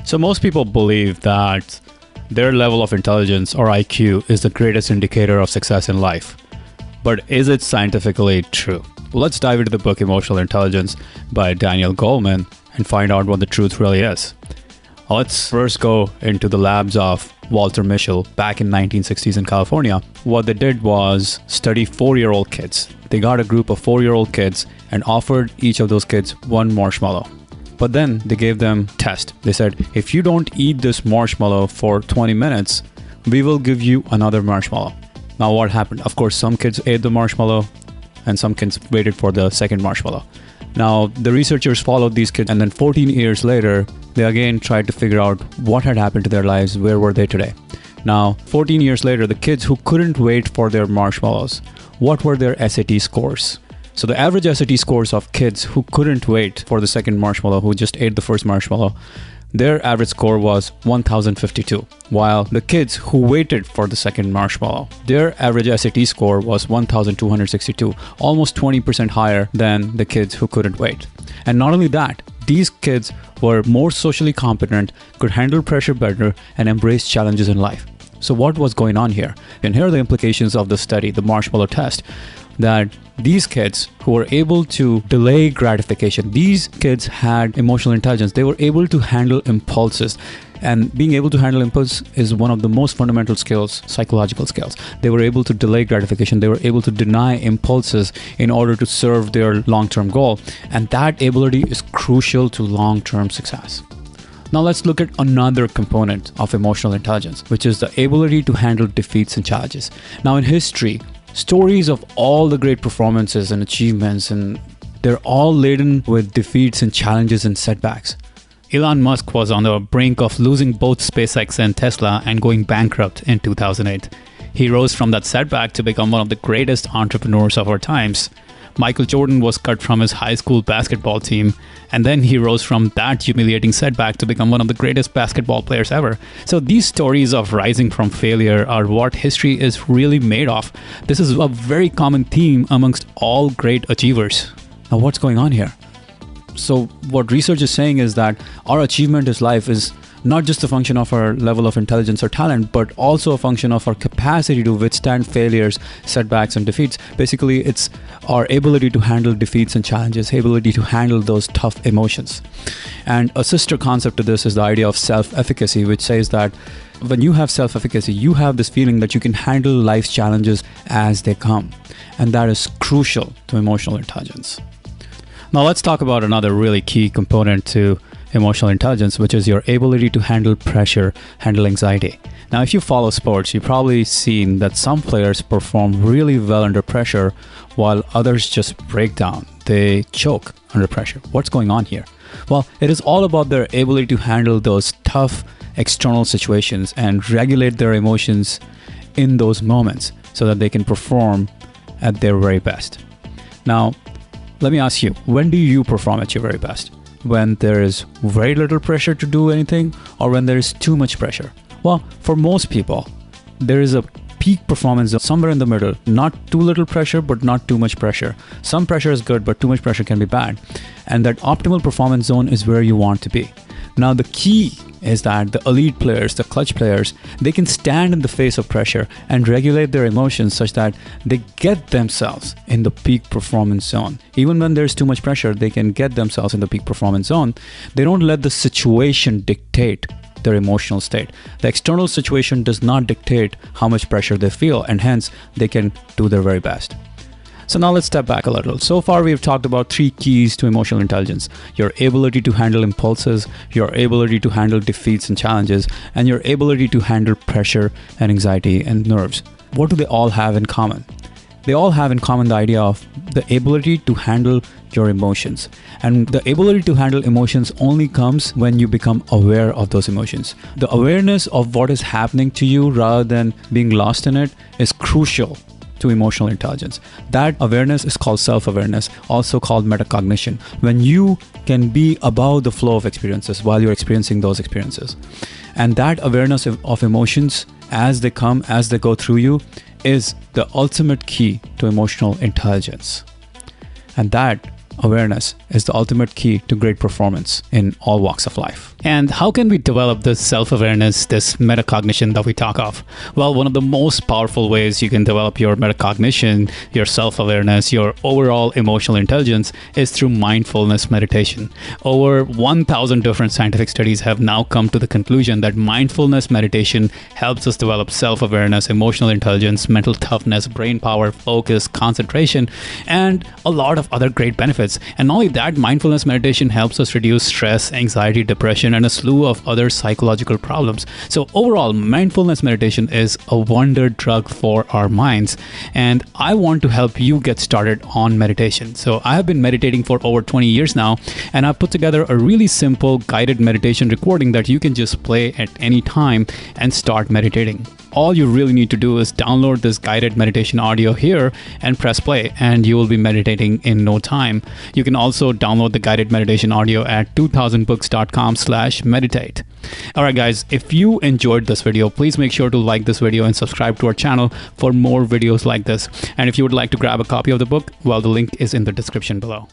So most people believe that their level of intelligence or IQ is the greatest indicator of success in life. But is it scientifically true? Let's dive into the book Emotional Intelligence by Daniel Goleman and find out what the truth really is. Let's first go into the labs of Walter Mischel back in 1960s in California. What they did was study 4-year-old kids. They got a group of 4-year-old kids and offered each of those kids one marshmallow. But then they gave them a test. They said, if you don't eat this marshmallow for 20 minutes, we will give you another marshmallow. Now what happened? Of course, some kids ate the marshmallow and some kids waited for the second marshmallow. Now, the researchers followed these kids, and then 14 years later, they again tried to figure out what had happened to their lives, where were they today. Now, 14 years later, the kids who couldn't wait for their marshmallows, what were their SAT scores? So the average SAT scores of kids who couldn't wait for the second marshmallow, who just ate the first marshmallow, their average score was 1052, while the kids who waited for the second marshmallow, their average SAT score was 1262, almost 20% higher than the kids who couldn't wait. And not only that, these kids were more socially competent, could handle pressure better, and embrace challenges in life. So what was going on here? And here are the implications of the study, the marshmallow test, that these kids who were able to delay gratification, these kids had emotional intelligence. They were able to handle impulses. And being able to handle impulse is one of the most fundamental skills, psychological skills. They were able to delay gratification. They were able to deny impulses in order to serve their long-term goal. And that ability is crucial to long-term success. Now let's look at another component of emotional intelligence, which is the ability to handle defeats and challenges. Now in history, stories of all the great performances and achievements, and they're all laden with defeats and challenges and setbacks. Elon Musk was on the brink of losing both SpaceX and Tesla and going bankrupt in 2008. He rose from that setback to become one of the greatest entrepreneurs of our times. Michael Jordan was cut from his high school basketball team, and then he rose from that humiliating setback to become one of the greatest basketball players ever. So these stories of rising from failure are what history is really made of. This is a very common theme amongst all great achievers. Now what's going on here? So what research is saying is that our achievement in life is not just a function of our level of intelligence or talent, but also a function of our capacity to withstand failures, setbacks, and defeats. Basically, it's our ability to handle defeats and challenges, ability to handle those tough emotions. And a sister concept to this is the idea of self-efficacy, which says that when you have self-efficacy, you have this feeling that you can handle life's challenges as they come. And that is crucial to emotional intelligence. Now let's talk about another really key component to emotional intelligence, which is your ability to handle pressure, handle anxiety. Now, if you follow sports, you've probably seen that some players perform really well under pressure, while others just break down. They choke under pressure. What's going on here? Well, it is all about their ability to handle those tough external situations and regulate their emotions in those moments so that they can perform at their very best. Now, let me ask you, when do you perform at your very best? When there is very little pressure to do anything, or when there is too much pressure? Well, for most people, there is a peak performance zone somewhere in the middle. Not too little pressure, but not too much pressure. Some pressure is good, but too much pressure can be bad. And that optimal performance zone is where you want to be. Now, the key is that the elite players, the clutch players, they can stand in the face of pressure and regulate their emotions such that they get themselves in the peak performance zone. Even when there's too much pressure, they can get themselves in the peak performance zone. They don't let the situation dictate their emotional state. The external situation does not dictate how much pressure they feel, and hence they can do their very best. So now let's step back a little. So far, we've talked about 3 keys to emotional intelligence: your ability to handle impulses, your ability to handle defeats and challenges, and your ability to handle pressure and anxiety and nerves. What do they all have in common? They all have in common the idea of the ability to handle your emotions. And the ability to handle emotions only comes when you become aware of those emotions. The awareness of what is happening to you rather than being lost in it is crucial to emotional intelligence. That awareness is called self-awareness, also called metacognition, when you can be above the flow of experiences while you're experiencing those experiences. And that awareness of emotions as they come, as they go through you, is the ultimate key to emotional intelligence. And that Awareness is the ultimate key to great performance in all walks of life. And how can we develop this self-awareness, this metacognition that we talk of? Well, one of the most powerful ways you can develop your metacognition, your self-awareness, your overall emotional intelligence is through mindfulness meditation. Over 1,000 different scientific studies have now come to the conclusion that mindfulness meditation helps us develop self-awareness, emotional intelligence, mental toughness, brain power, focus, concentration, and a lot of other great benefits. And not only that, mindfulness meditation helps us reduce stress, anxiety, depression, and a slew of other psychological problems. So overall, mindfulness meditation is a wonder drug for our minds. And I want to help you get started on meditation. So I have been meditating for over 20 years now, and I've put together a really simple guided meditation recording that you can just play at any time and start meditating. All you really need to do is download this guided meditation audio here and press play, and you will be meditating in no time. You can also download the guided meditation audio at 2000books.com/meditate. All right, guys, if you enjoyed this video, please make sure to like this video and subscribe to our channel for more videos like this. And if you would like to grab a copy of the book, well, the link is in the description below.